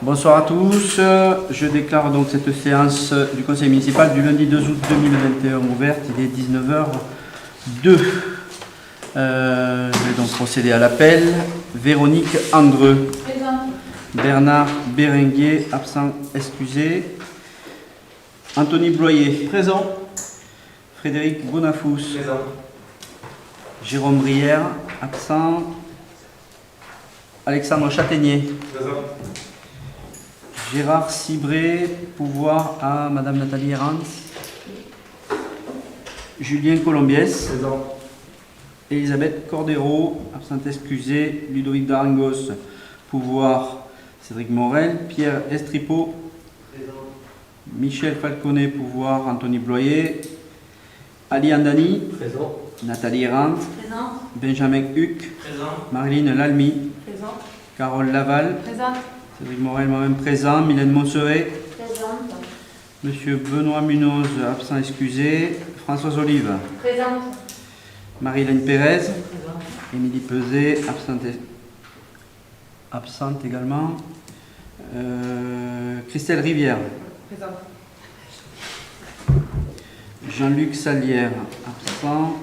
Bonsoir à tous. Je déclare donc cette séance du Conseil municipal du lundi 2 août 2021 ouverte. Il est 19h02. Je vais donc procéder à l'appel. Véronique Andreux. Présente. Bernard Bérenguer, absent, excusé. Anthony Bloyer. Présent. Frédéric Bonafous. Présent. Jérôme Brière, absent. Alexandre Châtaignier. Présent. Gérard Cibré, pouvoir à Madame Nathalie Herrance. Julien Colombiès. Présent. Elisabeth Cordero, absente excusée. Ludovic Darangos, pouvoir Cédric Morel. Pierre Estripo. Présent. Michel Falconet, pouvoir Anthony Bloyer. Ali Andani. Présent. Nathalie Herrance. Présente. Benjamin Huc. Présent. Marilyn Lalmy. Présente. Carole Laval. Présente. Cédric Morel, moi-même présent. Mylène Montseret. Présente. Monsieur Benoît Munoz, absent excusé. Françoise Olive. Présente. Marie-Hélène Pérez. Présente. Émilie Peset, absente également. Christelle Rivière. Présente. Jean-Luc Salière, absent.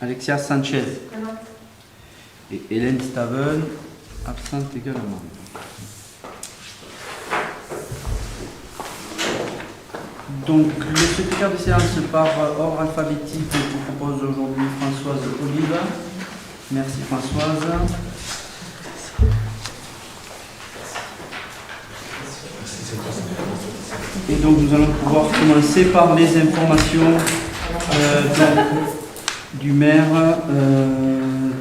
Alexia Sanchez. Présente. Et Hélène Staven, absente également. Donc, le secrétaire de séance par ordre alphabétique vous propose aujourd'hui Françoise Olive. Merci Françoise. Et donc, nous allons pouvoir commencer par les informations du maire.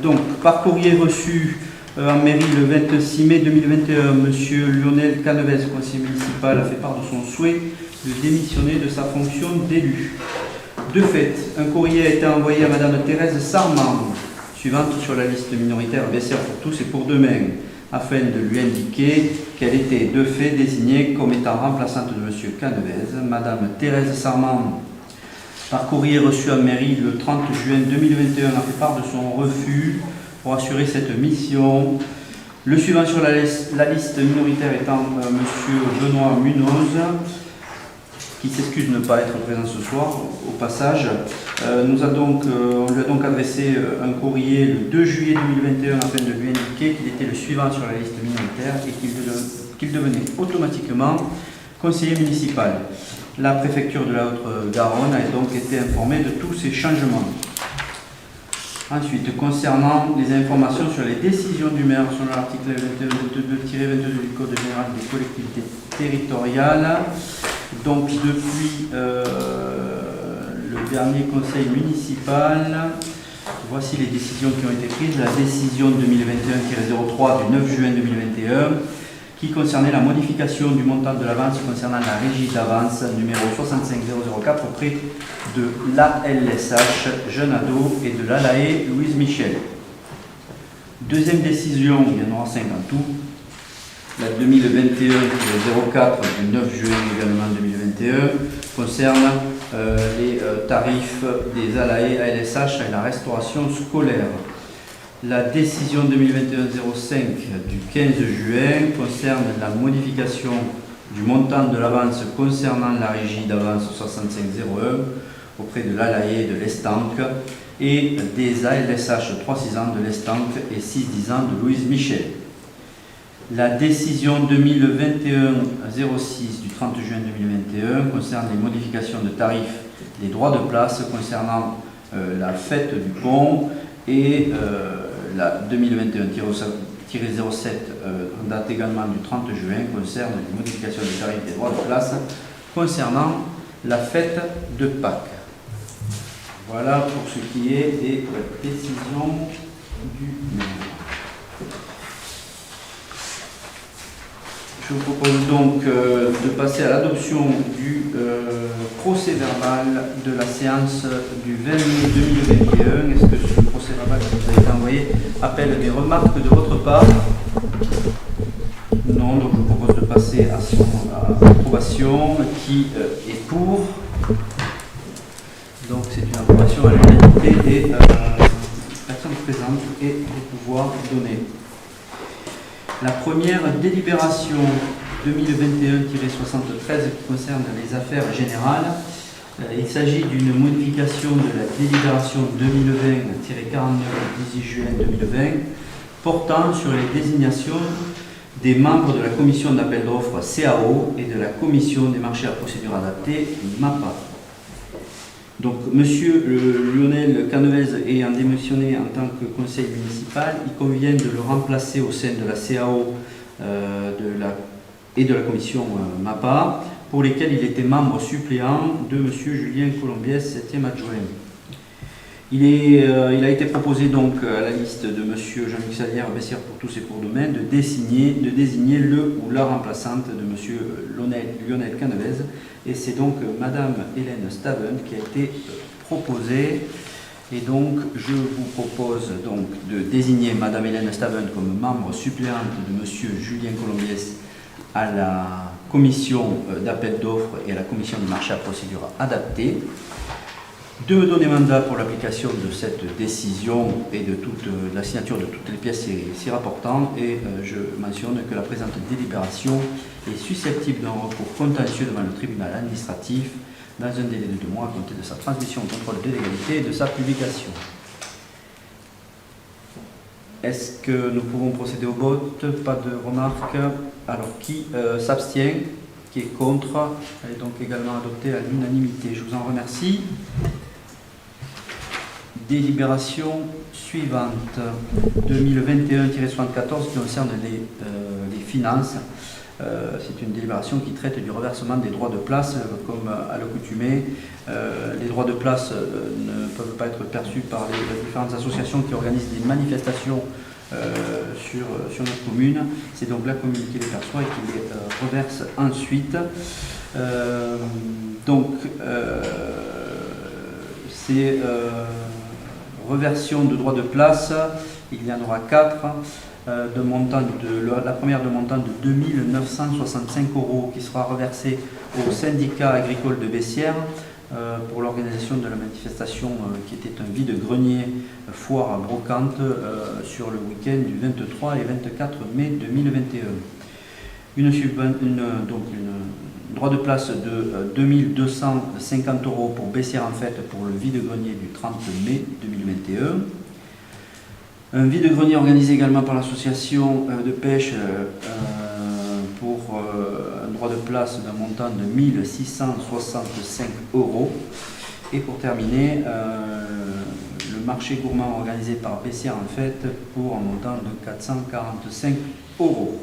Donc, par courrier reçu en mairie le 26 mai 2021, monsieur Lionel Canevez, conseiller municipal, a fait part de son souhait de démissionner de sa fonction d'élu. De fait, un courrier a été envoyé à madame Thérèse Sarman, suivante sur la liste minoritaire BCR pour tous et pour demain, afin de lui indiquer qu'elle était de fait désignée comme étant remplaçante de monsieur Canevez. Madame Thérèse Sarman, par courrier reçu en mairie le 30 juin 2021, a fait part de son refus pour assurer cette mission. Le suivant sur la liste minoritaire étant monsieur Benoît Munoz, qui s'excuse de ne pas être présent ce soir, au passage. On lui a donc adressé un courrier le 2 juillet 2021 afin de lui indiquer qu'il était le suivant sur la liste minoritaire et qu'il devenait automatiquement conseiller municipal. La préfecture de la Haute-Garonne a donc été informée de tous ces changements. Ensuite, concernant les informations sur les décisions du maire selon l'article 22-22 du Code général des collectivités territoriales, donc depuis le dernier conseil municipal, voici les décisions qui ont été prises. La décision 2021-03 du 9 juin 2021 qui concernait la modification du montant de l'avance concernant la régie d'avance numéro 65004 auprès de l'ALSH Jeune Ado et de l'ALAE Louise Michel. Deuxième décision, il y en aura 5 en tout, la 2021-04 du 9 juin également 2021 concerne les tarifs des ALAE, ALSH et la restauration scolaire. La décision 2021-05 du 15 juin concerne la modification du montant de l'avance concernant la régie d'avance 6501 auprès de l'ALAE de l'Estanque et des ALSH 3-6 ans de l'Estanque et 6-10 ans de Louise Michel. La décision 2021-06 du 30 juin 2021 concerne les modifications de tarifs des droits de place concernant la fête du pont et la 2021-07 en date également du 30 juin concerne les modifications de tarifs des droits de place concernant la fête de Pâques. Voilà pour ce qui est des décisions du maire. Je vous propose donc de passer à l'adoption du procès verbal de la séance du 20 mai 2021. Est-ce que ce procès verbal qui vous a été envoyé appelle des remarques de votre part? Non, donc je vous propose de passer à son approbation. Qui est pour? Donc c'est une approbation à l'unanimité des personnes présentes et de pouvoir donner. La première délibération 2021-73 qui concerne les affaires générales. Il s'agit d'une modification de la délibération 2020-49 du 18 juin 2020 portant sur les désignations des membres de la commission d'appel d'offres CAO et de la commission des marchés à procédure adaptée MAPA. Donc, monsieur Lionel Canevez ayant démissionné en tant que conseil municipal, il convient de le remplacer au sein de la CAO et de la commission MAPA, pour lesquels il était membre suppléant de monsieur Julien Colombiès, 7e adjoint. Il a été proposé donc à la liste de monsieur Jean-Luc Salière, Bessières pour tous et pour demain, de désigner le ou la remplaçante de monsieur Lionel Canevez. Et c'est donc madame Hélène Staven qui a été proposée. Et donc je vous propose donc de désigner madame Hélène Staven comme membre suppléante de monsieur Julien Colombiès à la commission d'appel d'offres et à la commission de marché à procédure adaptée, de me donner mandat pour l'application de cette décision et de la signature de toutes les pièces s'y rapportant, et je mentionne que la présente délibération est susceptible d'un recours contentieux devant le tribunal administratif dans un délai de 2 mois à compter de sa transmission au contrôle de légalité et de sa publication. Est-ce que nous pouvons procéder au vote? Pas de remarques. Alors, qui s'abstient? Qui est contre? Elle est donc également adoptée à l'unanimité. Je vous en remercie. Délibération suivante, 2021-74, qui concerne les finances. C'est une délibération qui traite du reversement des droits de place, comme à l'accoutumée. Les droits de place ne peuvent pas être perçus par les différentes associations qui organisent des manifestations sur notre commune. C'est donc la commune qui les perçoit et qui les reverse ensuite. Ces reversions de droits de place, il y en aura 4. La première de montant de 2 965 € qui sera reversée au syndicat agricole de Bessières pour l'organisation de la manifestation qui était un vide-grenier foire à brocante sur le week-end du 23 et 24 mai 2021. Une droit de place de 2 250 € pour Bessières en fête pour le vide-grenier du 30 mai 2021. Un vide-grenier organisé également par l'association de pêche pour un droit de place d'un montant de 1 665 €. Et pour terminer, le marché gourmand organisé par Bessières en fête pour un montant de 445 €.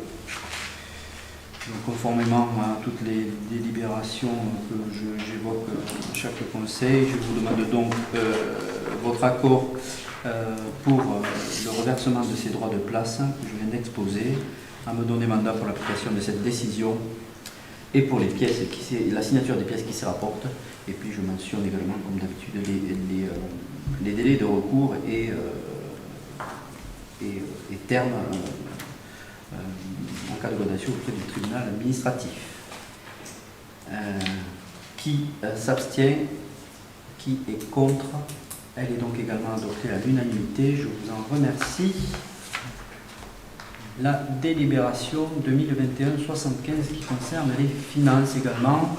Donc, conformément à toutes les délibérations que j'évoque à chaque conseil, je vous demande donc votre accord pour le reversement de ces droits de place que je viens d'exposer, à me donner mandat pour l'application de cette décision et pour les pièces la signature des pièces qui s'y rapportent. Et puis je mentionne également, comme d'habitude, les délais de recours et termes en cas de condamnation auprès du tribunal administratif. Qui s'abstient? Qui est contre? Elle est donc également adoptée à l'unanimité. Je vous en remercie. La délibération 2021-75 qui concerne les finances également.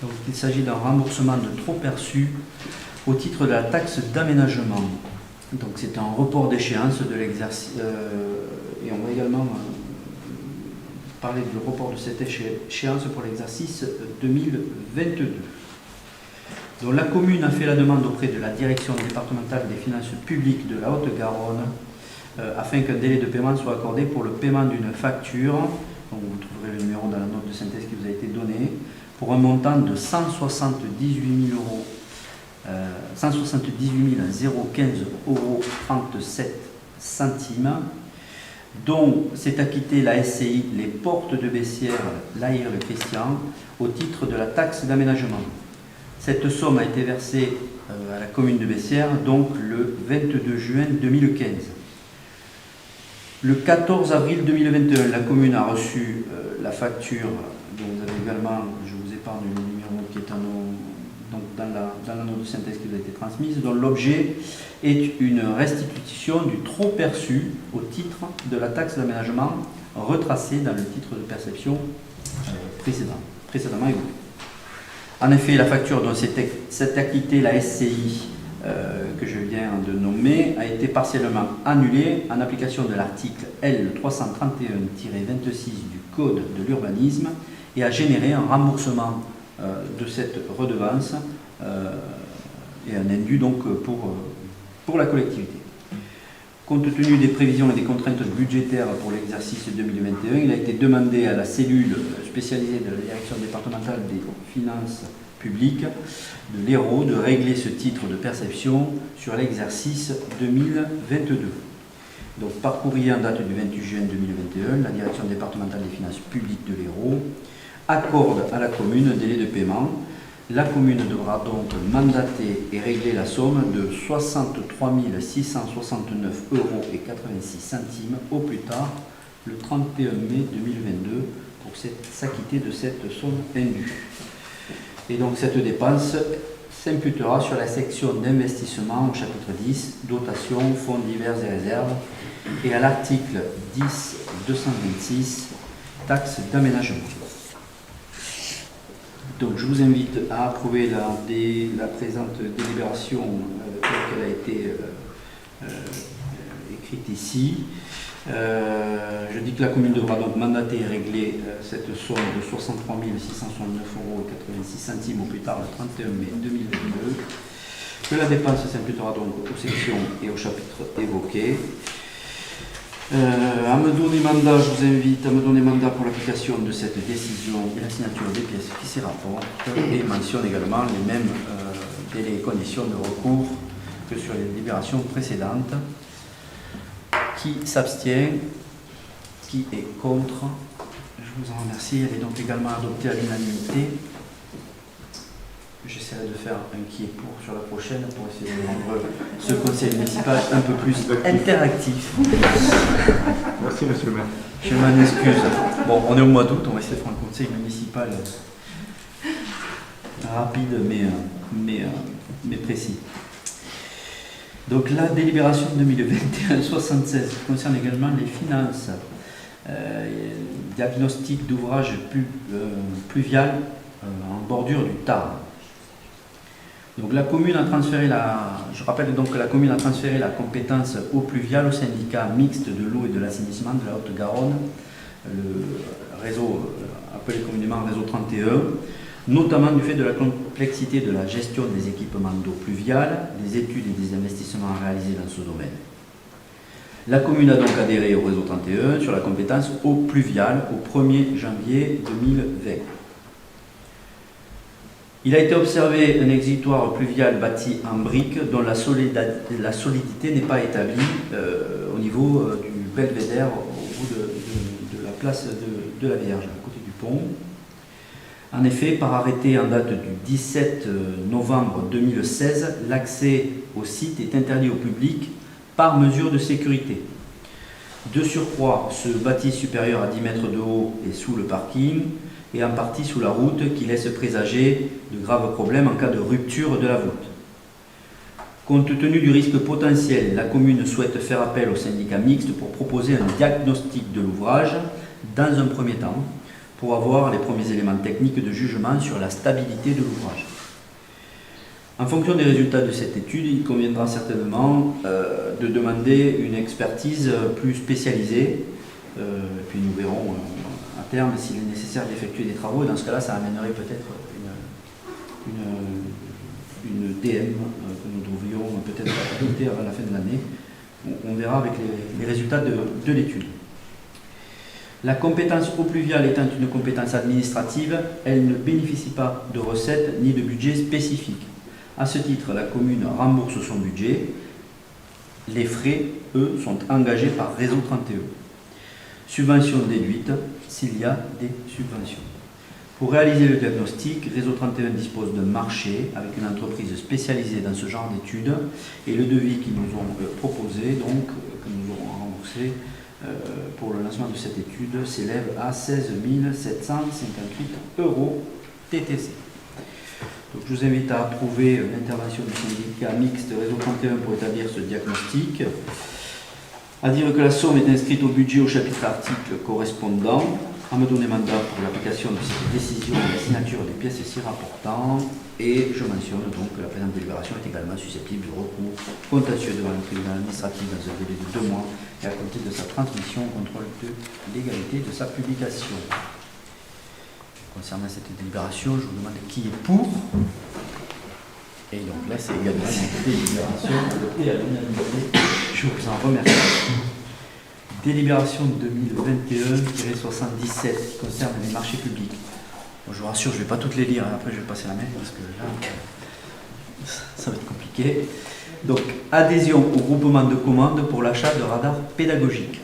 Donc, il s'agit d'un remboursement de trop perçu au titre de la taxe d'aménagement. Donc c'est un report d'échéance de l'exercice et on va également parler du report de cette échéance pour l'exercice 2022. Donc, la commune a fait la demande auprès de la direction départementale des finances publiques de la Haute-Garonne afin qu'un délai de paiement soit accordé pour le paiement d'une facture. Donc, vous trouverez le numéro dans la note de synthèse qui vous a été donnée, pour un montant de 178 015 € 37 centimes, dont s'est acquitté la SCI Les Portes de Bessières, l'Aïr le Christian, au titre de la taxe d'aménagement. Cette somme a été versée à la commune de Bessières, donc le 22 juin 2015. Le 14 avril 2021, la commune a reçu la facture, dont vous avez également, je vous épargne le numéro qui est donc dans la note de synthèse qui vous a été transmise, dont l'objet est une restitution du trop perçu au titre de la taxe d'aménagement retracée dans le titre de perception précédemment évoqué. En effet, la facture dont s'est acquittée la SCI que je viens de nommer a été partiellement annulée en application de l'article L331-26 du Code de l'urbanisme et a généré un remboursement de cette redevance et un indu donc pour la collectivité. Compte tenu des prévisions et des contraintes budgétaires pour l'exercice 2021, il a été demandé à la cellule spécialisée de la Direction départementale des finances publiques de l'Hérault de régler ce titre de perception sur l'exercice 2022. Donc, par courrier en date du 28 juin 2021, la Direction départementale des finances publiques de l'Hérault accorde à la commune un délai de paiement. La commune devra donc mandater et régler la somme de 63 669,86 € au plus tard le 31 mai 2022 pour s'acquitter de cette somme indue. Et donc cette dépense s'imputera sur la section d'investissement au chapitre 10, dotation, fonds divers et réserves, et à l'article 10.226, taxe d'aménagement. Donc je vous invite à approuver la présente délibération telle qu'elle a été écrite ici. Je dis que la commune devra donc mandater et régler cette somme de 63 669,86 € au plus tard le 31 mai 2022. Que la dépense s'imputera donc aux sections et aux chapitres évoqués. À me donner mandat, je vous invite à me donner mandat pour l'application de cette décision et la signature des pièces qui s'y rapportent et mentionne également les mêmes délais et conditions de recours que sur les délibérations précédentes. Qui s'abstient? Qui est contre? Je vous en remercie. Elle est donc également adoptée à l'unanimité. J'essaierai de faire un qui est pour sur la prochaine pour essayer de rendre ce conseil municipal un peu plus interactif. Merci, monsieur le maire. Je m'en excuse. Bon, on est au mois d'août, on va essayer de faire un conseil municipal rapide mais précis. Donc la délibération 2021-76 concerne également les finances. Diagnostic d'ouvrage pluvial en bordure du Tarn. Donc la commune a transféré je rappelle donc que la commune a transféré la compétence eau pluviale au syndicat mixte de l'eau et de l'assainissement de la Haute-Garonne, le réseau appelé communément réseau 31, notamment du fait de la complexité de la gestion des équipements d'eau pluviale, des études et des investissements réalisés dans ce domaine. La commune a donc adhéré au réseau 31 sur la compétence eau pluviale au 1er janvier 2020. Il a été observé un exutoire pluvial bâti en briques dont la solidité n'est pas établie au niveau du belvédère au bout de la place de la Vierge, à côté du pont. En effet, par arrêté en date du 17 novembre 2016, l'accès au site est interdit au public par mesure de sécurité. De surcroît, ce bâti supérieur à 10 mètres de haut est sous le parking et en partie sous la route qui laisse présager de graves problèmes en cas de rupture de la voûte. Compte tenu du risque potentiel, la commune souhaite faire appel au syndicat mixte pour proposer un diagnostic de l'ouvrage dans un premier temps pour avoir les premiers éléments techniques de jugement sur la stabilité de l'ouvrage. En fonction des résultats de cette étude, il conviendra certainement de demander une expertise plus spécialisée, puis nous verrons à terme s'il est nécessaire d'effectuer des travaux, et dans ce cas-là, ça amènerait peut-être une DM que nous devrions peut-être adopter avant la fin de l'année. On verra avec les résultats de l'étude. La compétence eau pluviale étant une compétence administrative, elle ne bénéficie pas de recettes ni de budget spécifique. À ce titre, la commune rembourse son budget. Les frais, eux, sont engagés par Réseau 31. Subvention déduite s'il y a des subventions. Pour réaliser le diagnostic, Réseau 31 dispose d'un marché avec une entreprise spécialisée dans ce genre d'études et le devis qu'ils nous ont proposé, donc que nous aurons remboursé pour le lancement de cette étude, s'élève à 16 758 € TTC. Donc, je vous invite à approuver l'intervention du syndicat mixte Réseau 31 pour établir ce diagnostic, à dire que la somme est inscrite au budget au chapitre article correspondant, à me donner mandat pour l'application de cette décision et la signature des pièces s'y rapportant, et je mentionne donc que la présente délibération est également susceptible de recours contentieux devant le tribunal administratif dans un délai de 2 mois et à compter de sa transmission au contrôle de légalité de sa publication. Concernant cette délibération, je vous demande qui est pour. Et donc là, c'est également une délibération adoptée à l'unanimité. Je vous en remercie. Délibération 2021-77 qui concerne les marchés publics. Bon, je vous rassure, je ne vais pas toutes les lire, après je vais passer la main parce que là, ça va être compliqué. Donc, adhésion au groupement de commandes pour l'achat de radars pédagogiques.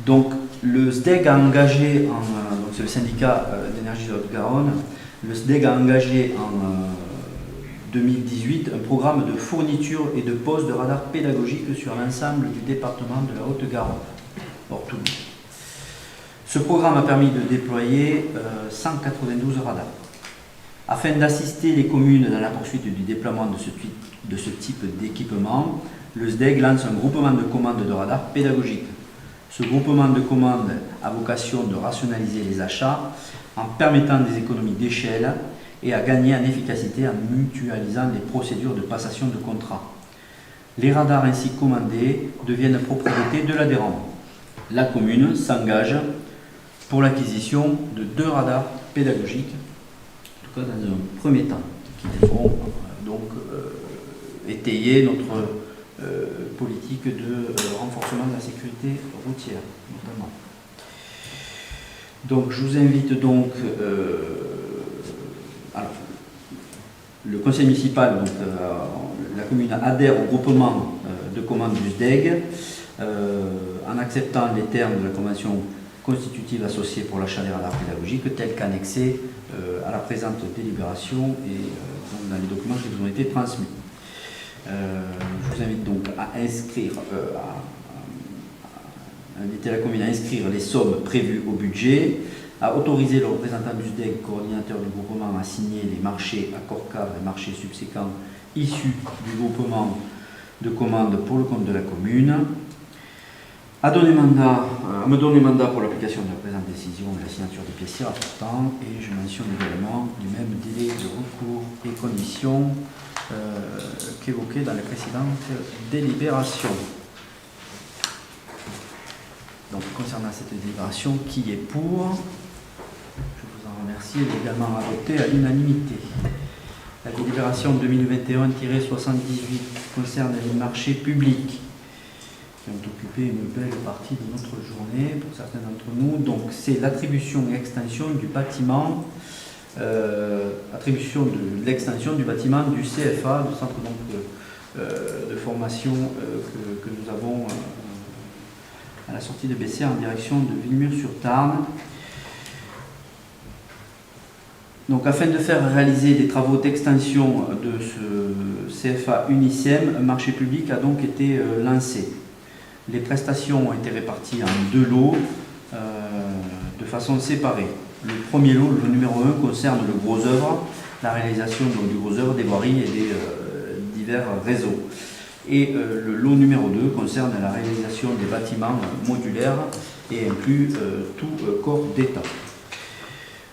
Donc, le SDEG a engagé, donc c'est le syndicat d'énergie de Haute-Garonne, le SDEG a engagé en 2018 un programme de fourniture et de pose de radars pédagogiques sur l'ensemble du département de la Haute-Garonne, hors Toulouse. Ce programme a permis de déployer 192 radars. Afin d'assister les communes dans la poursuite du déploiement de ce type d'équipement, le SDEG lance un groupement de commandes de radars pédagogiques. Ce groupement de commandes a vocation de rationaliser les achats en permettant des économies d'échelle et à gagner en efficacité en mutualisant les procédures de passation de contrat. Les radars ainsi commandés deviennent propriété de l'adhérent. La commune s'engage pour l'acquisition de 2 radars pédagogiques, en tout cas dans un premier temps, qui devront donc étayer notre politique de renforcement de la sécurité routière, notamment. Donc, je vous invite donc alors, le conseil municipal, donc, la commune adhère au groupement de commandes du SDEG en acceptant les termes de la convention constitutive associée pour l'achat des radars pédagogiques tels qu'annexés à la présente délibération et donc dans les documents qui vous ont été transmis. Je vous invite donc à inscrire, inviter la commune à inscrire les sommes prévues au budget, à autoriser le représentant du SDEG, coordinateur du groupement, à signer les marchés accords cadres et marchés subséquents issus du groupement de commandes pour le compte de la commune, à me donner mandat pour l'application de la présente décision et la signature des pièces rapportant, et je mentionne également du même délai de recours et conditions qu'évoqué dans les précédentes délibérations. Donc, concernant cette délibération, qui est pour? Je vous en remercie. Elle est également adoptée à l'unanimité. La délibération 2021-78 concerne les marchés publics qui ont occupé une belle partie de notre journée pour certains d'entre nous. Donc, c'est l'attribution et extension du bâtiment. Attribution de l'extension du bâtiment du CFA, du centre donc, de formation que nous avons à la sortie de Bessières en direction de Villemur-sur-Tarn. Donc, afin de faire réaliser des travaux d'extension de ce CFA Uniciem, un marché public a donc été lancé. Les prestations ont été réparties en 2 lots de façon séparée. Le premier lot, le numéro 1, concerne le gros œuvre, la réalisation donc, du gros œuvre, des voiries et des divers réseaux. Et le lot numéro 2 concerne la réalisation des bâtiments modulaires et inclut tout corps d'État.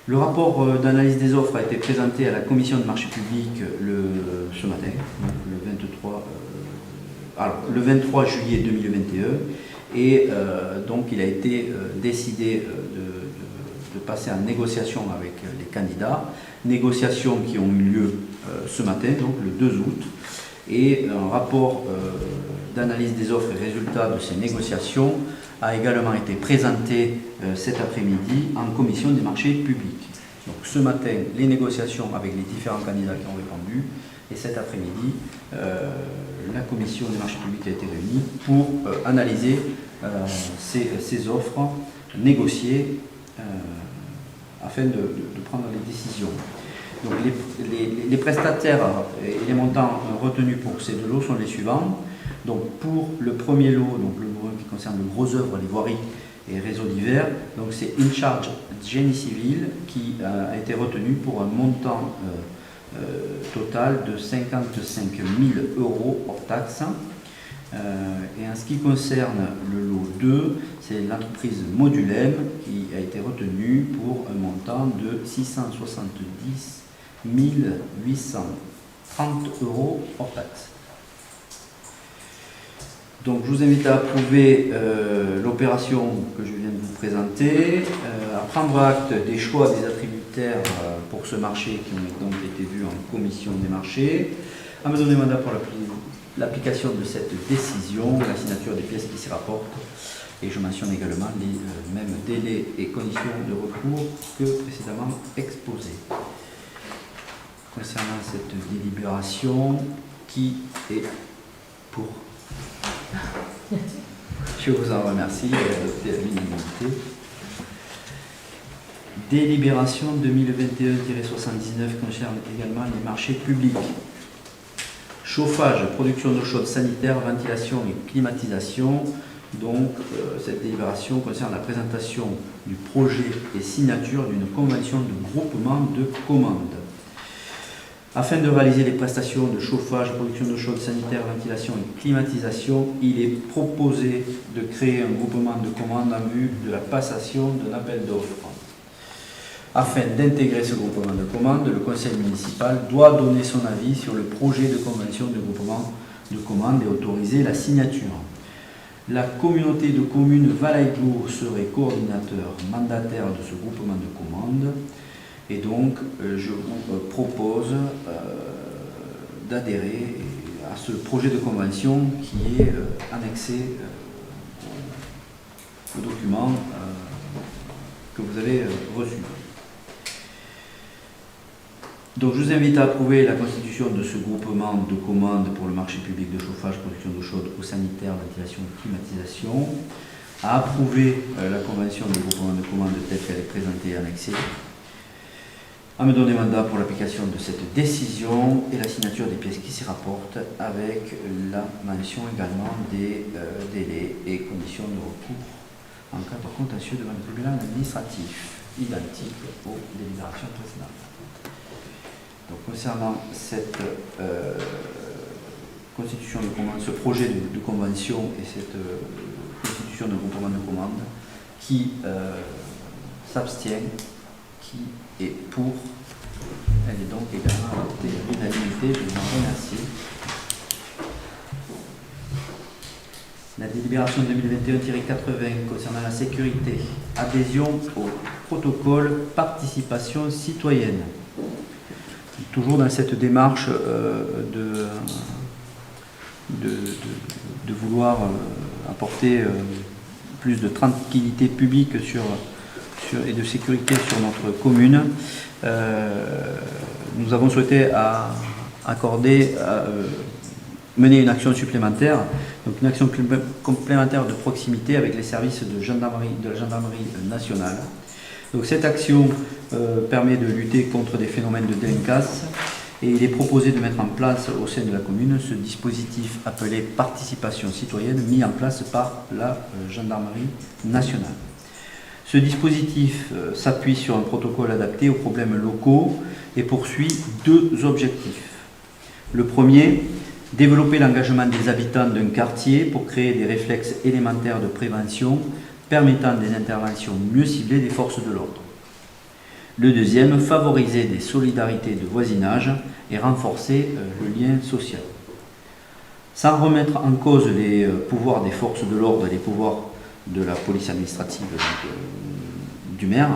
Le rapport d'analyse des offres a été présenté à la commission de marché public ce matin, donc le 23 juillet 2021, et donc il a été décidé de passer en négociation avec les candidats, négociations qui ont eu lieu ce matin, donc le 2 août, et un rapport d'analyse des offres et résultats de ces négociations a également été présenté cet après-midi en commission des marchés publics. Donc ce matin, les négociations avec les différents candidats qui ont répondu, et cet après-midi, la commission des marchés publics a été réunie pour analyser ces offres, négocier afin de prendre les décisions. Donc les prestataires et les montants retenus pour ces 2 lots sont les suivants. Donc pour le premier lot, donc le lot qui concerne le gros œuvre, les voiries et réseaux divers. Donc c'est une charge génie civil qui a été retenue pour un montant total de 55 000 € hors taxe. Et en ce qui concerne le lot 2, c'est l'entreprise Modulem qui a été retenue pour un montant de 670 830 € hors taxe. Donc je vous invite à approuver l'opération que je viens de vous présenter, à prendre acte des choix des attributaires pour ce marché qui ont donc été vus en commission des marchés, à me donner mandat pour l'application de cette décision, la signature des pièces qui s'y rapportent, et je mentionne également les mêmes délais et conditions de recours que précédemment exposés. Concernant cette délibération, qui est pour? Je vous en remercie, adopté à l'unanimité. Délibération 2021-79 concerne également les marchés publics. Chauffage, production d'eau chaude sanitaire, ventilation et climatisation. Donc, cette délibération concerne la présentation du projet et signature d'une convention de groupement de commandes. Afin de réaliser les prestations de chauffage, production d'eau chaude sanitaire, ventilation et climatisation, il est proposé de créer un groupement de commandes en vue de la passation d'un appel d'offres. Afin d'intégrer ce groupement de commandes, le conseil municipal doit donner son avis sur le projet de convention de groupement de commandes et autoriser la signature. La communauté de communes Valaïbourg serait coordinateur mandataire de ce groupement de commandes. Et donc, je vous propose d'adhérer à ce projet de convention qui est annexé au document que vous avez reçu. Donc, je vous invite à approuver la constitution de ce groupement de commandes pour le marché public de chauffage, production d'eau chaude, eau sanitaire, ventilation et climatisation, à approuver la convention de groupement de commandes telle qu'elle est présentée et annexée, à me donner mandat pour l'application de cette décision et la signature des pièces qui s'y rapportent, avec la mention également des délais et conditions de recours en cas de contentieux devant le tribunal administratif, identique aux délibérations précédentes. Donc, concernant cette constitution de commande, ce projet de convention et cette constitution de groupement de commande, qui s'abstient, qui est pour, elle est donc également adoptée à l'unanimité. Je vous en remercie. La délibération 2021-80 concernant la sécurité, adhésion au protocole participation citoyenne. Toujours dans cette démarche de vouloir apporter plus de tranquillité publique et de sécurité sur notre commune, nous avons souhaité mener une action supplémentaire, donc une action complémentaire de proximité avec les services de la gendarmerie nationale. Donc cette action permet de lutter contre des phénomènes de délinquance et il est proposé de mettre en place au sein de la commune ce dispositif appelé participation citoyenne mis en place par la gendarmerie nationale. Ce dispositif s'appuie sur un protocole adapté aux problèmes locaux et poursuit deux objectifs. Le premier, développer l'engagement des habitants d'un quartier pour créer des réflexes élémentaires de prévention permettant des interventions mieux ciblées des forces de l'ordre. Le deuxième, favoriser des solidarités de voisinage et renforcer le lien social. Sans remettre en cause les pouvoirs des forces de l'ordre et les pouvoirs de la police administrative du maire,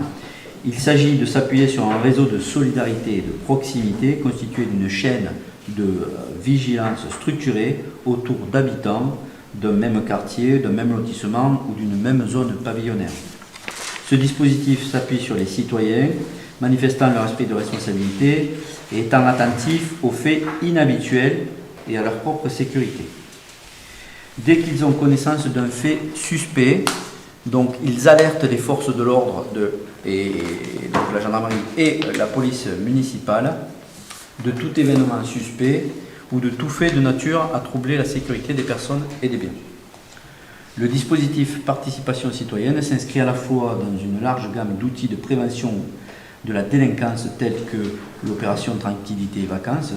il s'agit de s'appuyer sur un réseau de solidarité et de proximité constitué d'une chaîne de vigilance structurée autour d'habitants d'un même quartier, d'un même lotissement ou d'une même zone pavillonnaire. Ce dispositif s'appuie sur les citoyens, manifestant leur esprit de responsabilité et étant attentifs aux faits inhabituels et à leur propre sécurité. Dès qu'ils ont connaissance d'un fait suspect, donc ils alertent les forces de l'ordre et donc la gendarmerie et la police municipale de tout événement suspect ou de tout fait de nature à troubler la sécurité des personnes et des biens. Le dispositif participation citoyenne s'inscrit à la fois dans une large gamme d'outils de prévention de la délinquance tels que l'opération Tranquillité et Vacances,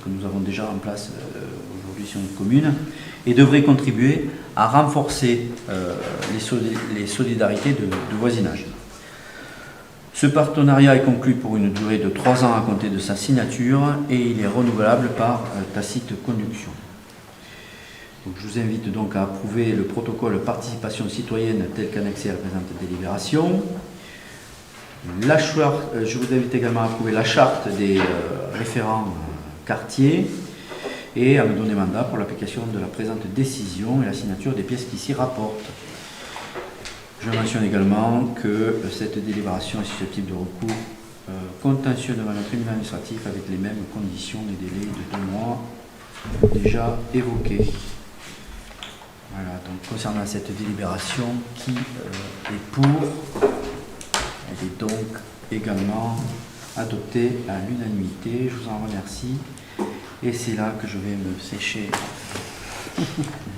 que nous avons déjà en place aujourd'hui sur notre commune, et devrait contribuer à renforcer les solidarités de voisinage. Ce partenariat est conclu pour une durée de 3 ans à compter de sa signature et il est renouvelable par tacite conduction. Donc, je vous invite donc à approuver le protocole participation citoyenne tel qu'annexé à la présente délibération. Je vous invite également à approuver la charte des référents quartiers et à me donner mandat pour l'application de la présente décision et la signature des pièces qui s'y rapportent. Je mentionne également que cette délibération est susceptible de recours contentieux devant le tribunal administratif avec les mêmes conditions et délais de 2 mois déjà évoqués. Voilà, donc concernant cette délibération, qui est pour? Elle est donc également adoptée à l'unanimité. Je vous en remercie. Et c'est là que je vais me sécher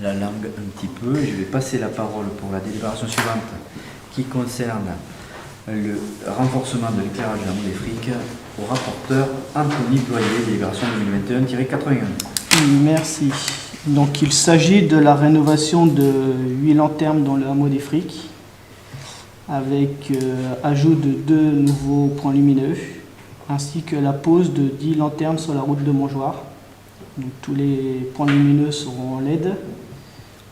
la langue un petit peu. Je vais passer la parole pour la délibération suivante qui concerne le renforcement de l'éclairage de la Monnaie Fric au rapporteur Anthony Bloyer, délibération 2021-81. Merci. Donc il s'agit de la rénovation de 8 lanternes dans le hameau des Frics avec ajout de 2 nouveaux points lumineux ainsi que la pose de 10 lanternes sur la route de Montjoie. Donc, tous les points lumineux seront en LED.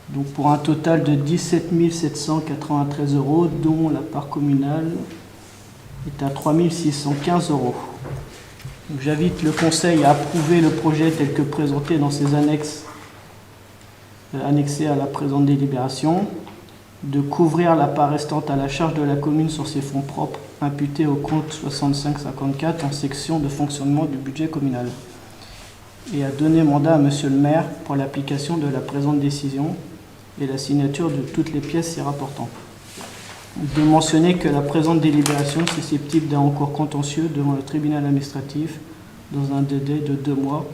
Donc, pour un total de 17 793 €, dont la part communale est à 3 615 €. J'invite le Conseil à approuver le projet tel que présenté dans ses annexes annexées à la présente délibération, de couvrir la part restante à la charge de la commune sur ses fonds propres imputés au compte 6554 en section de fonctionnement du budget communal, et à donner mandat à Monsieur le maire pour l'application de la présente décision et la signature de toutes les pièces s'y rapportant. De mentionner que la présente délibération est susceptible d'un recours contentieux devant le tribunal administratif dans un délai de 2 mois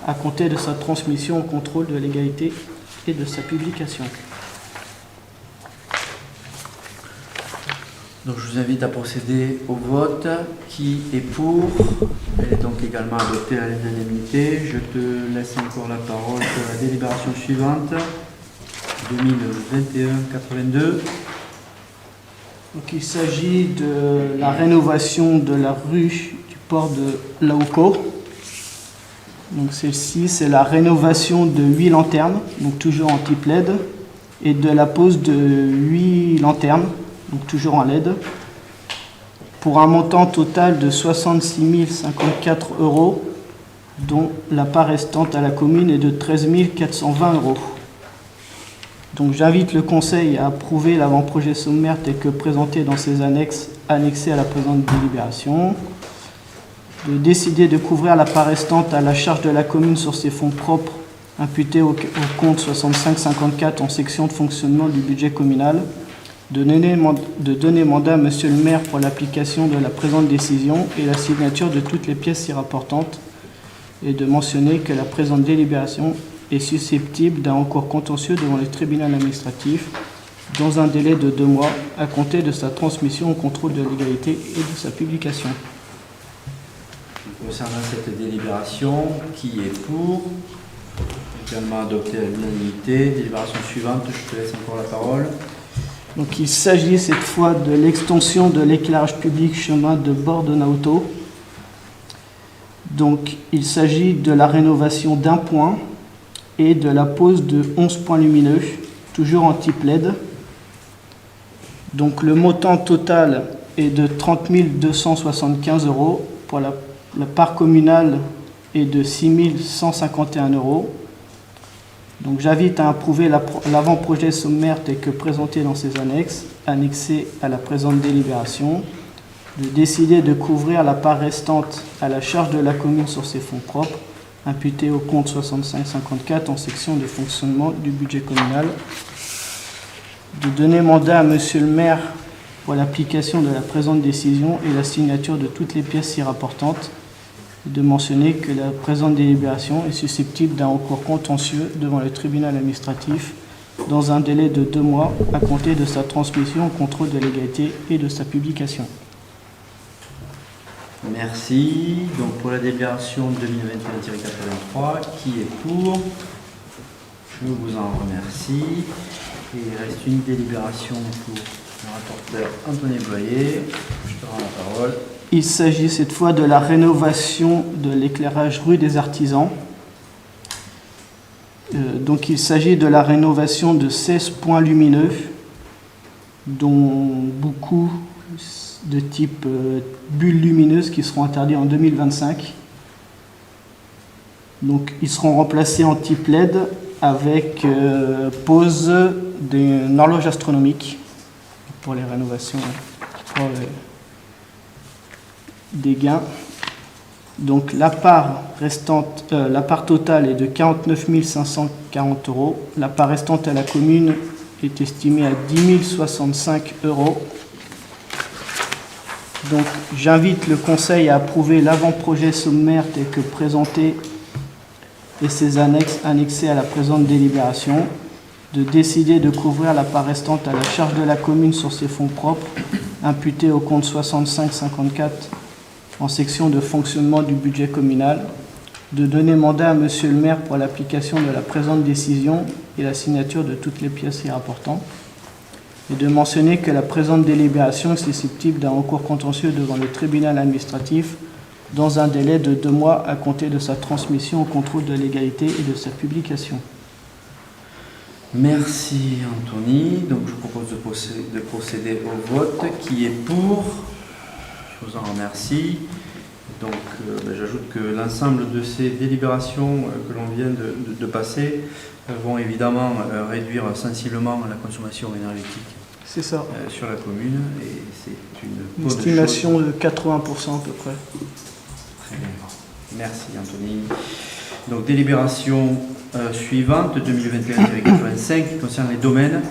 à compter de sa transmission au contrôle de légalité et de sa publication. Donc je vous invite à procéder au vote. Qui est pour? Elle est donc également adoptée à l'unanimité. Je te laisse encore la parole pour la délibération suivante, 2021-82. Donc, il s'agit de la rénovation de la rue du port de Laouco. Donc celle-ci, c'est la rénovation de 8 lanternes, donc toujours en type LED, et de la pose de 8 lanternes, donc toujours en LED, pour un montant total de 66 054 €, dont la part restante à la commune est de 13 420 €. Donc j'invite le Conseil à approuver l'avant-projet sommaire tel que présenté dans ses annexes annexées à la présente délibération, de décider de couvrir la part restante à la charge de la commune sur ses fonds propres imputés au compte 6554 en section de fonctionnement du budget communal, de donner mandat à Monsieur le maire pour l'application de la présente décision et la signature de toutes les pièces s'y rapportantes, et de mentionner que la présente délibération est susceptible d'un recours contentieux devant le tribunal administratif dans un délai de 2 mois à compter de sa transmission au contrôle de légalité et de sa publication. Concernant cette délibération, qui est pour? Également adopté à l'unanimité. Délibération suivante, je te laisse encore la parole. Donc il s'agit cette fois de l'extension de l'éclairage public chemin de bord de Naoto. Donc il s'agit de la rénovation d'un point et de la pose de 11 points lumineux, toujours en type LED. Donc le montant total est de 30 275 €. Pour la part communale est de 6 151 €. Donc j'invite à approuver l'avant-projet sommaire tel que présenté dans ses annexes, annexé à la présente délibération, de décider de couvrir la part restante à la charge de la commune sur ses fonds propres, imputés au compte 6554 en section de fonctionnement du budget communal, de donner mandat à Monsieur le maire pour l'application de la présente décision et la signature de toutes les pièces s'y rapportantes, de mentionner que la présente délibération est susceptible d'un recours contentieux devant le tribunal administratif dans un délai de 2 mois à compter de sa transmission au contrôle de légalité et de sa publication. Merci. Donc pour la délibération 2021-83, qui est pour? Je vous en remercie. Et il reste une délibération pour le rapporteur Anthony Boyer. Je te rends la parole. Il s'agit cette fois de la rénovation de l'éclairage rue des Artisans. Donc il s'agit de la rénovation de 16 points lumineux, dont beaucoup de type bulles lumineuses qui seront interdits en 2025. Donc ils seront remplacés en type LED avec pose d'une horloge astronomique pour les rénovations, pour des gains. Donc la part restante, la part totale est de 49 540 €. La part restante à la commune est estimée à 10 065 €. Donc j'invite le Conseil à approuver l'avant-projet sommaire tel que présenté et ses annexes annexées à la présente délibération, de décider de couvrir la part restante à la charge de la commune sur ses fonds propres, imputés au compte 65-54 en section de fonctionnement du budget communal, de donner mandat à Monsieur le maire pour l'application de la présente décision et la signature de toutes les pièces y rapportant, et de mentionner que la présente délibération est susceptible d'un recours contentieux devant le tribunal administratif dans un délai de 2 mois à compter de sa transmission au contrôle de légalité et de sa publication. Merci Anthony. Donc je propose de procéder au vote. Qui est pour? Je vous en remercie. Donc j'ajoute que l'ensemble de ces délibérations que l'on vient de passer vont évidemment réduire sensiblement la consommation énergétique. C'est ça. Sur la commune, et c'est une estimation de 80% à peu près. Très bien. Merci Anthony. Donc délibération suivante 2021-85 qui concerne les domaines,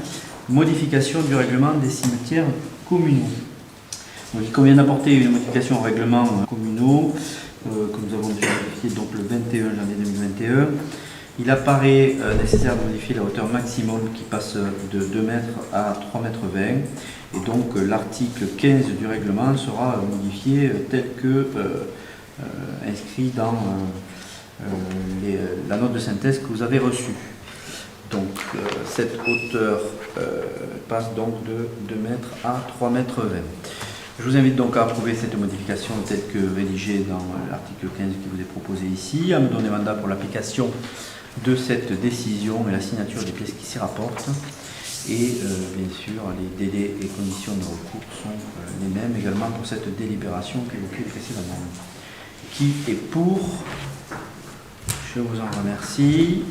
modification du règlement des cimetières communaux. Donc il convient d'apporter une modification au règlement communaux que nous avons déjà modifié donc le 21 janvier 2021. Il apparaît nécessaire de modifier la hauteur maximum qui passe de 2 mètres à 3,20 mètres. Et donc l'article 15 du règlement sera modifié tel que inscrit dans la note de synthèse que vous avez reçue. Donc cette hauteur passe donc de 2 mètres à 3,20 mètres. Je vous invite donc à approuver cette modification telle que rédigée dans l'article 15 qui vous est proposé ici, à me donner mandat pour l'application de cette décision et la signature des pièces qui s'y rapportent. Et bien sûr, les délais et conditions de recours sont les mêmes également pour cette délibération qu'évoquée précédemment. Qui est pour? Je vous en remercie.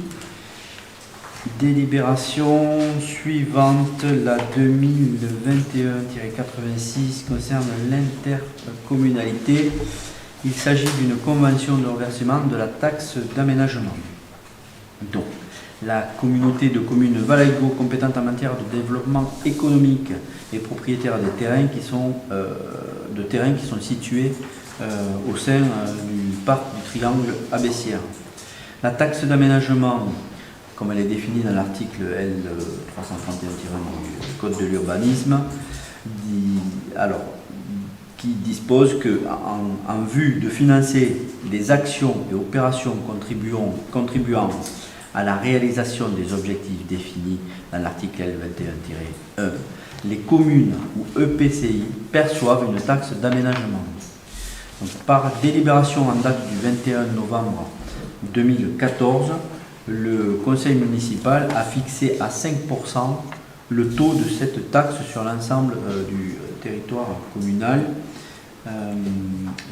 Délibération suivante, la 2021-86, concerne l'intercommunalité. Il s'agit d'une convention de reversement de la taxe d'aménagement. Donc, la communauté de communes Valaigo, compétente en matière de développement économique, est propriétaire des terrains qui sont, situés au sein du parc du triangle abbessière. La taxe d'aménagement, comme elle est définie dans l'article L331-1 du Code de l'urbanisme, qui dispose que, en vue de financer des actions et opérations contribuant à la réalisation des objectifs définis dans l'article L21-1, les communes ou EPCI perçoivent une taxe d'aménagement. Donc, par délibération en date du 21 novembre 2014, le conseil municipal a fixé à 5% le taux de cette taxe sur l'ensemble du territoire communal.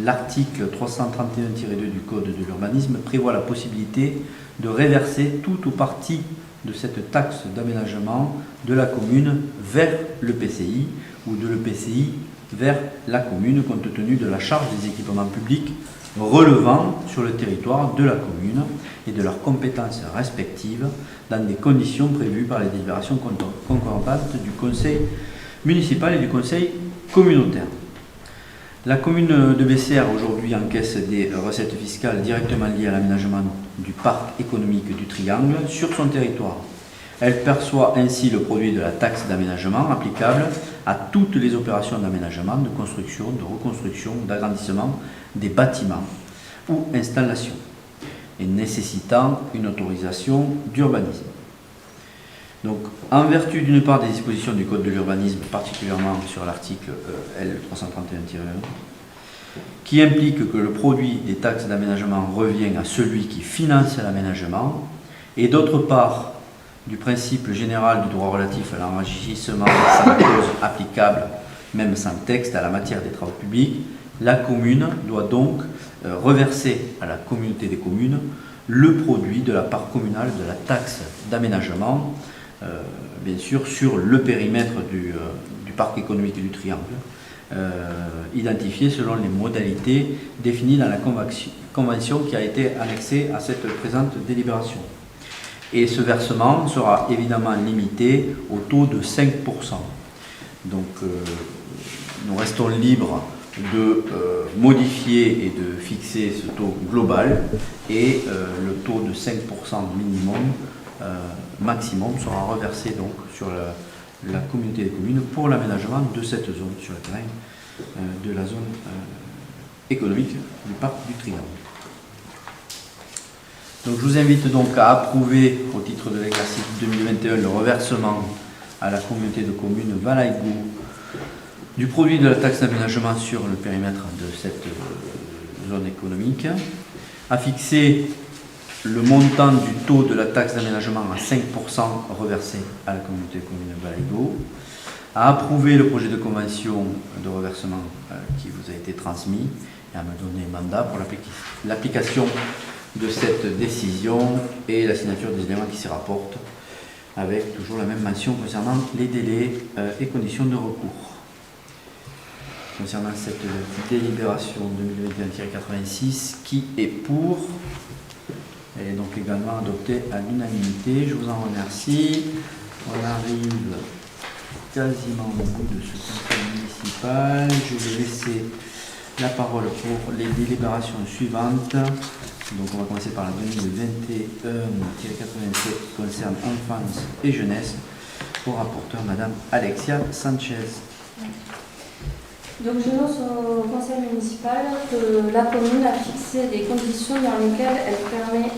L'article 331-2 du Code de l'urbanisme prévoit la possibilité de réverser tout ou partie de cette taxe d'aménagement de la commune vers l'EPCI ou de l'EPCI vers la commune, compte tenu de la charge des équipements publics relevant sur le territoire de la commune et de leurs compétences respectives dans des conditions prévues par les délibérations concordantes du conseil municipal et du conseil communautaire. La commune de Bessières aujourd'hui encaisse des recettes fiscales directement liées à l'aménagement du parc économique du Triangle sur son territoire. Elle perçoit ainsi le produit de la taxe d'aménagement applicable à toutes les opérations d'aménagement, de construction, de reconstruction, d'agrandissement des bâtiments ou installations et nécessitant une autorisation d'urbanisme. Donc, en vertu d'une part des dispositions du Code de l'urbanisme, particulièrement sur l'article L331-1, qui implique que le produit des taxes d'aménagement revient à celui qui finance l'aménagement, et d'autre part du principe général du droit relatif à l'enrichissement sans cause applicable, même sans texte, à la matière des travaux publics, la commune doit donc reverser à la communauté des communes le produit de la part communale de la taxe d'aménagement, bien sûr sur le périmètre du parc économique du Triangle, identifié selon les modalités définies dans la convention qui a été annexée à cette présente délibération. Et ce versement sera évidemment limité au taux de 5%. Donc nous restons libres de modifier et de fixer ce taux global, et le taux de 5% minimum maximum sera reversé donc sur la communauté des communes pour l'aménagement de cette zone sur le terrain de la zone économique du parc du Triangle. Donc je vous invite donc à approuver au titre de l'exercice 2021 le reversement à la communauté de communes Valaïgou du produit de la taxe d'aménagement sur le périmètre de cette zone économique, à fixer le montant du taux de la taxe d'aménagement à 5% reversé à la communauté de communes Valaïgou, à approuver le projet de convention de reversement qui vous a été transmis, et à me donner mandat pour l'application de cette décision et la signature des éléments qui s'y rapportent, avec toujours la même mention concernant les délais et conditions de recours. Concernant cette délibération 2021-86, qui est pour? Elle est donc également adoptée à l'unanimité. Je vous en remercie. On arrive quasiment au bout de ce conseil municipal. Je vais laisser la parole pour les délibérations suivantes. Donc on va commencer par la 2021-87 qui concerne enfance et jeunesse. Pour rapporteur, Madame Alexia Sanchez. Donc j'annonce au conseil municipal que la commune a fixé des conditions dans lesquelles elle permet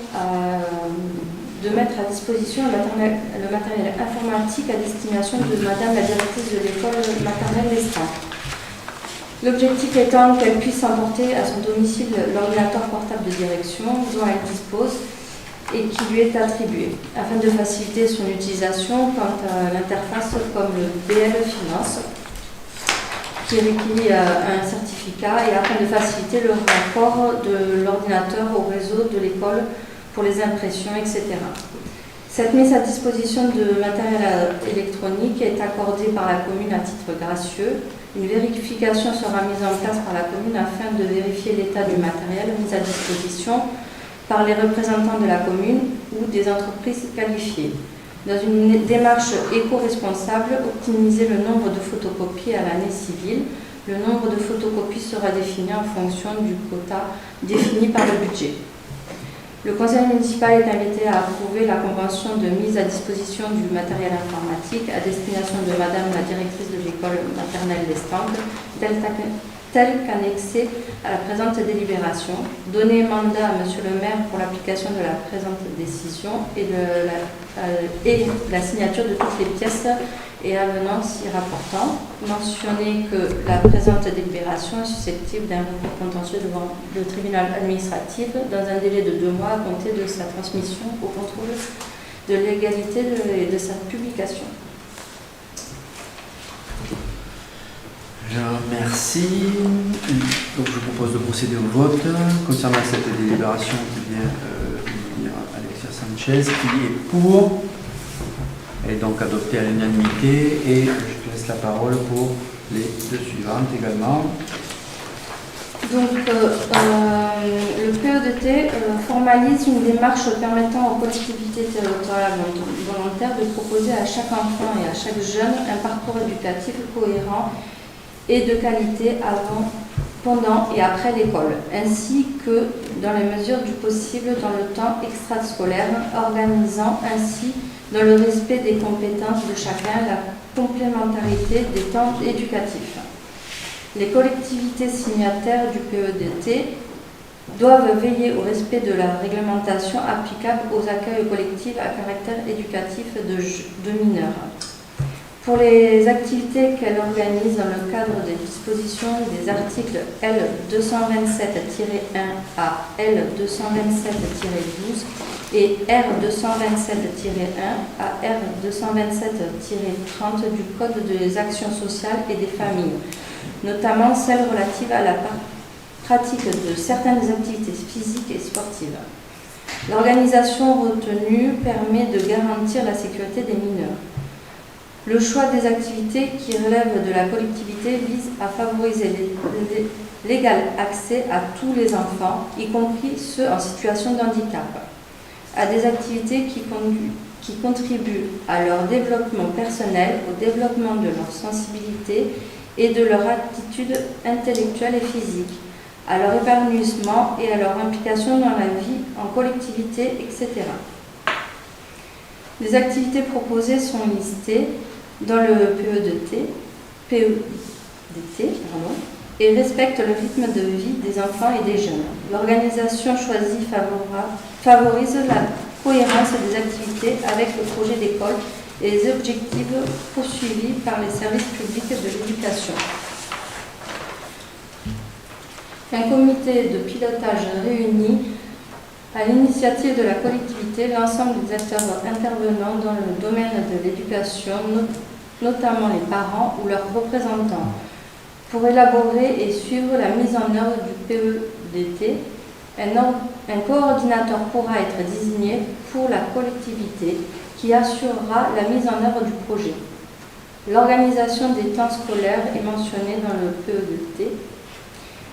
de mettre à disposition le matériel informatique à destination de Madame la directrice de l'école maternelle d'Estaing. L'objectif étant qu'elle puisse emporter à son domicile l'ordinateur portable de direction dont elle dispose et qui lui est attribué, afin de faciliter son utilisation quant à l'interface comme le BL Finance, qui requiert un certificat, et afin de faciliter le rapport de l'ordinateur au réseau de l'école pour les impressions, etc. Cette mise à disposition de matériel électronique est accordée par la commune à titre gracieux. Une vérification sera mise en place par la commune afin de vérifier l'état du matériel mis à disposition par les représentants de la commune ou des entreprises qualifiées. Dans une démarche éco-responsable, optimiser le nombre de photocopies à l'année civile. Le nombre de photocopies sera défini en fonction du quota défini par le budget. Le conseil municipal est invité à approuver la convention de mise à disposition du matériel informatique à destination de Madame la directrice de l'école maternelle d'Estaing, telle qu'annexée à la présente délibération. Donner mandat à Monsieur le maire pour l'application de la présente décision et la signature de toutes les pièces et avenants s'y rapportant. Mentionner que la présente délibération est susceptible d'un recours contentieux devant le tribunal administratif dans un délai de 2 mois à compter de sa transmission au contrôle de légalité de sa publication. Je remercie. Donc je propose de procéder au vote concernant cette délibération qui vient de dire Alexia Sanchez, qui est pour. Elle est donc adoptée à l'unanimité, et je te laisse la parole pour les 2 suivantes également. Donc le PEDT formalise une démarche permettant aux collectivités territoriales volontaires de proposer à chaque enfant et à chaque jeune un parcours éducatif cohérent et de qualité avant, pendant et après l'école, ainsi que dans les mesures du possible dans le temps extrascolaire, organisant ainsi dans le respect des compétences de chacun, la complémentarité des temps éducatifs. Les collectivités signataires du PEDT doivent veiller au respect de la réglementation applicable aux accueils collectifs à caractère éducatif de mineurs. Pour les activités qu'elle organise dans le cadre des dispositions des articles L227-1 à L227-12 et R227-1 à R227-30 du Code des actions sociales et des familles, notamment celles relatives à la pratique de certaines activités physiques et sportives. L'organisation retenue permet de garantir la sécurité des mineurs. Le choix des activités qui relèvent de la collectivité vise à favoriser l'égal accès à tous les enfants, y compris ceux en situation de handicap, à des activités qui contribuent à leur développement personnel, au développement de leur sensibilité et de leur aptitude intellectuelle et physique, à leur épanouissement et à leur implication dans la vie en collectivité, etc. Les activités proposées sont listées dans le PEDT et respectent le rythme de vie des enfants et des jeunes. L'organisation choisie favorise la cohérence des activités avec le projet d'école et les objectifs poursuivis par les services publics de l'éducation. Un comité de pilotage réunit à l'initiative de la collectivité l'ensemble des acteurs intervenant dans le domaine de l'éducation, notamment les parents ou leurs représentants, pour élaborer et suivre la mise en œuvre du PEDT. Un coordinateur pourra être désigné pour la collectivité qui assurera la mise en œuvre du projet. L'organisation des temps scolaires est mentionnée dans le PEDT.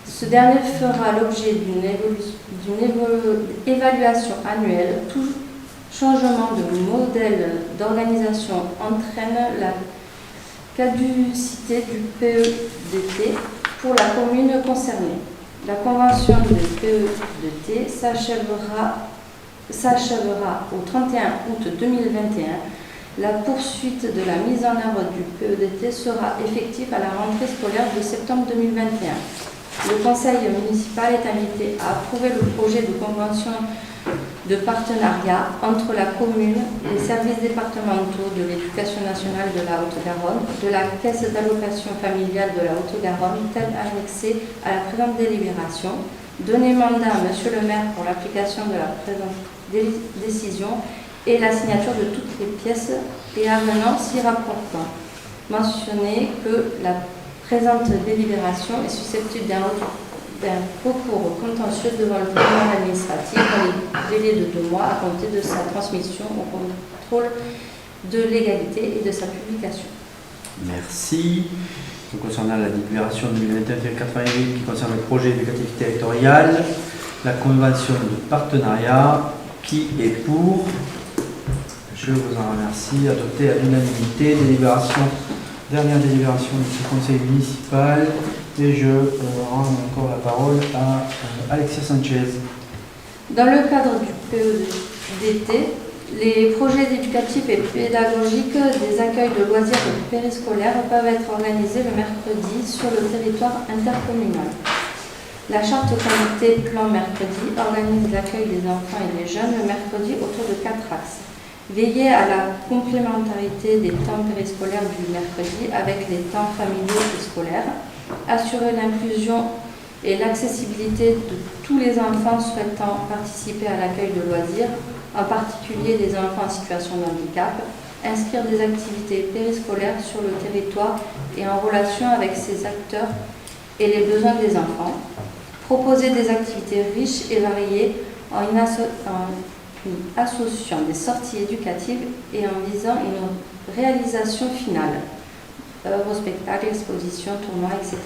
Ce dernier fera l'objet d'une évaluation annuelle. Tout changement de modèle d'organisation entraîne la caducité du PEDT pour la commune concernée. La convention de PEDT s'achèvera au 31 août 2021. La poursuite de la mise en œuvre du PEDT sera effective à la rentrée scolaire de septembre 2021. Le conseil municipal est invité à approuver le projet de convention de partenariat entre la commune, les services départementaux de l'éducation nationale de la Haute-Garonne, de la caisse d'allocation familiale de la Haute-Garonne, tel annexé à la présente délibération, donner mandat à Monsieur le maire pour l'application de la présente décision et la signature de toutes les pièces et avenants s'y rapportant. Mentionner que la présente délibération est susceptible d'un recours contentieux devant le tribunal administratif dans les délais de 2 mois à compter de sa transmission au contrôle de légalité et de sa publication. Merci. Donc, concernant la délibération 2021-88 qui concerne le projet éducatif territorial, la convention de partenariat, qui est pour? Je vous en remercie. Adopté à l'unanimité. Dernière délibération de ce conseil municipal. Et je rends encore la parole à Alexia Sanchez. Dans le cadre du PEDT, les projets éducatifs et pédagogiques des accueils de loisirs et périscolaires peuvent être organisés le mercredi sur le territoire intercommunal. La charte qualité plan mercredi organise l'accueil des enfants et des jeunes le mercredi autour de 4 axes. Veiller à la complémentarité des temps périscolaires du mercredi avec les temps familiaux et scolaires. Assurer l'inclusion et l'accessibilité de tous les enfants souhaitant participer à l'accueil de loisirs, en particulier les enfants en situation de handicap. Inscrire des activités périscolaires sur le territoire et en relation avec ces acteurs et les besoins des enfants. Proposer des activités riches et variées en associant des sorties éducatives et en visant une réalisation finale. Œuvres, spectacles, expositions, tournois, etc.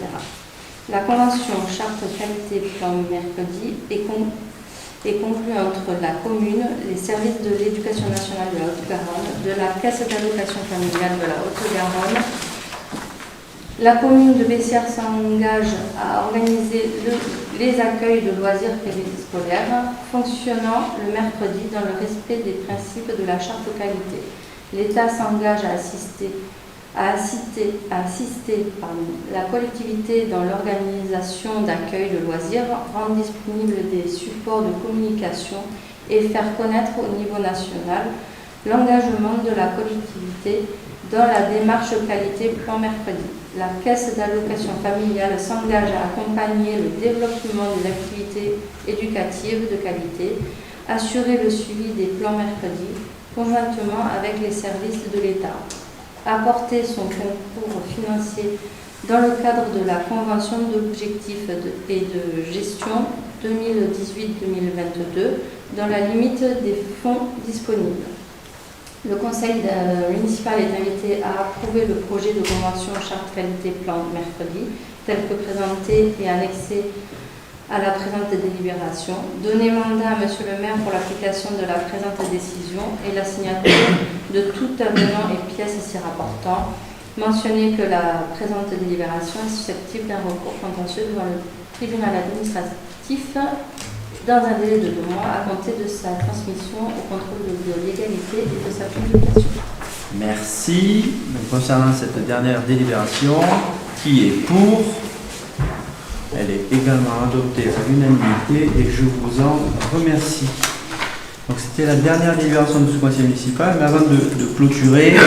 La convention charte qualité plan mercredi est conclue entre la commune, les services de l'éducation nationale de la Haute-Garonne, de la caisse d'allocation familiale de la Haute-Garonne La commune de Bessières s'engage à organiser les accueils de loisirs périscolaires fonctionnant le mercredi dans le respect des principes de la charte qualité. L'État s'engage à assister la collectivité dans l'organisation d'accueil de loisirs, rendre disponibles des supports de communication et faire connaître au niveau national l'engagement de la collectivité dans la démarche qualité plan mercredi. La caisse d'allocation familiale s'engage à accompagner le développement des activités éducatives de qualité, assurer le suivi des plans mercredi conjointement avec les services de l'État, apporter son concours financier dans le cadre de la Convention d'objectifs et de gestion 2018-2022 dans la limite des fonds disponibles. Le conseil municipal est invité à approuver le projet de convention charte qualité plan mercredi, tel que présenté et annexé à la présente délibération. Donner mandat à Monsieur le maire pour l'application de la présente décision et la signature de tout avenant et pièces s'y rapportant. Mentionner que la présente délibération est susceptible d'un recours contentieux devant le tribunal administratif dans un délai de 2 mois à compter de sa transmission au contrôle de légalité et de sa publication. Merci. Donc, concernant cette dernière délibération, qui est pour? Elle est également adoptée à l'unanimité et je vous en remercie. Donc c'était la dernière délibération de ce conseil municipal, mais avant de clôturer,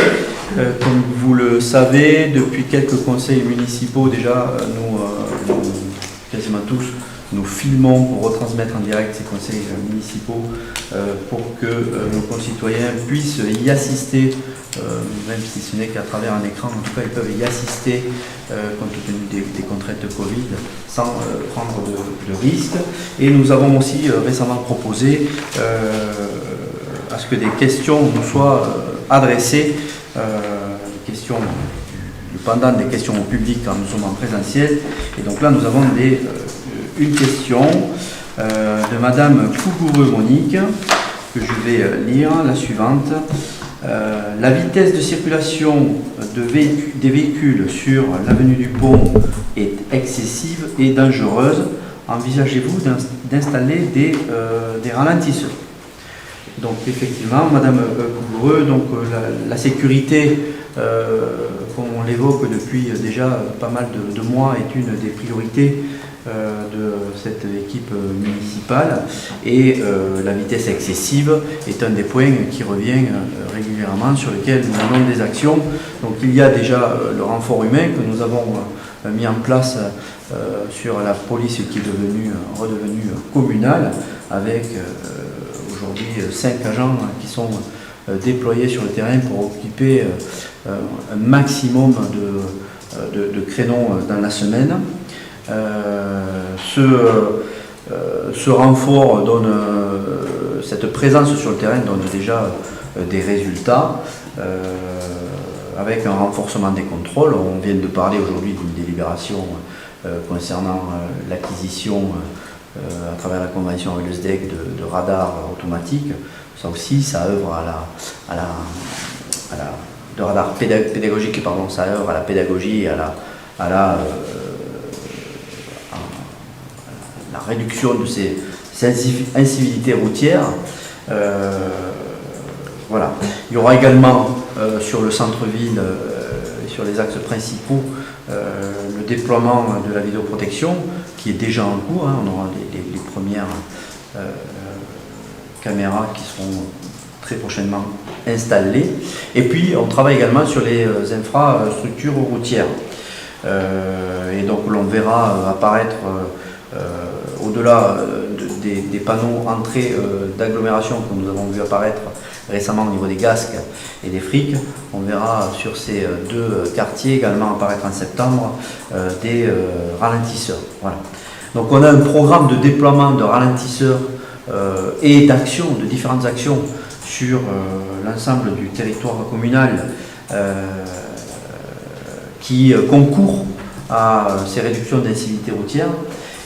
comme vous le savez, depuis quelques conseils municipaux déjà, nous quasiment tous, nous filmons pour retransmettre en direct ces conseils municipaux pour que nos concitoyens puissent y assister, même si ce n'est qu'à travers un écran, en tout cas ils peuvent y assister compte tenu des contraintes Covid sans prendre de risques. Et nous avons aussi récemment proposé à ce que des questions nous soient adressées, des questions pendant des questions au public quand nous sommes en présentiel. Et donc là nous avons une question de Madame Cougoureux Monique, que je vais lire, la suivante. La vitesse de circulation des véhicules sur l'avenue du Pont est excessive et dangereuse. Envisagez-vous d'installer des ralentisseurs? Donc effectivement, Madame Cougoureux, donc la sécurité, comme on l'évoque depuis déjà pas mal de mois, est une des priorités de cette équipe municipale, et la vitesse excessive est un des points qui revient régulièrement, sur lequel nous avons des actions. Donc il y a déjà le renfort humain que nous avons mis en place sur la police qui est redevenue communale, avec aujourd'hui 5 agents qui sont déployés sur le terrain pour occuper un maximum de créneaux dans la semaine. Ce renfort donne, cette présence sur le terrain donne déjà des résultats, avec un renforcement des contrôles. On vient de parler aujourd'hui d'une délibération concernant l'acquisition à travers la convention avec le SDEC de radars automatiques. Ça aussi, ça œuvre de radars pédagogiques, pardon, ça œuvre à la pédagogie et à la réduction de ces incivilités routières. Voilà. Il y aura également sur le centre-ville et sur les axes principaux le déploiement de la vidéoprotection qui est déjà en cours. On aura les premières caméras qui seront très prochainement installées. Et puis on travaille également sur les infrastructures routières. Et donc l'on verra apparaître au-delà des panneaux entrée d'agglomération que nous avons vu apparaître récemment au niveau des Gasques et des Friques, on verra sur ces 2 quartiers également apparaître en septembre des ralentisseurs. Voilà. Donc on a un programme de déploiement de ralentisseurs et d'actions, de différentes actions sur l'ensemble du territoire communal qui concourent à ces réductions d'incivilité routière.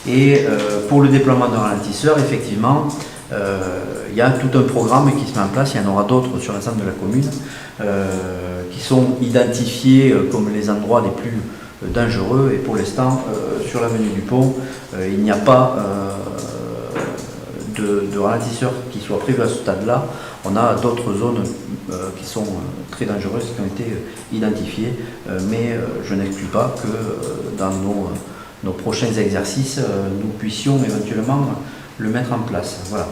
Et pour le déploiement de ralentisseurs, effectivement, il y a tout un programme qui se met en place. Il y en aura d'autres sur l'ensemble de la commune qui sont identifiés comme les endroits les plus dangereux. Et pour l'instant, sur l'avenue du Pont, il n'y a pas de ralentisseurs qui soient prévus à ce stade-là. On a d'autres zones qui sont très dangereuses, qui ont été identifiées, mais je n'exclus pas que dans nos prochains exercices, nous puissions éventuellement le mettre en place. Voilà.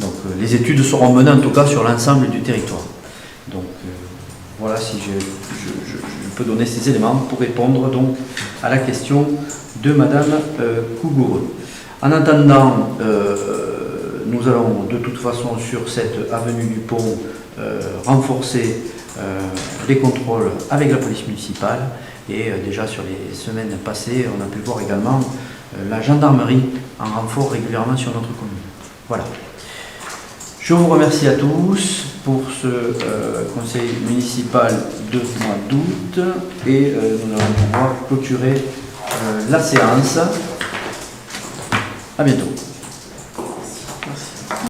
Donc les études seront menées en tout cas sur l'ensemble du territoire. Donc voilà, si je peux donner ces éléments pour répondre donc à la question de Madame Cougoureux. En attendant, nous allons de toute façon sur cette avenue du Pont renforcer les contrôles avec la police municipale, et déjà sur les semaines passées, on a pu voir également la gendarmerie en renfort régulièrement sur notre commune. Voilà. Je vous remercie à tous pour ce conseil municipal de mois d'août, et nous allons pouvoir clôturer la séance. À bientôt.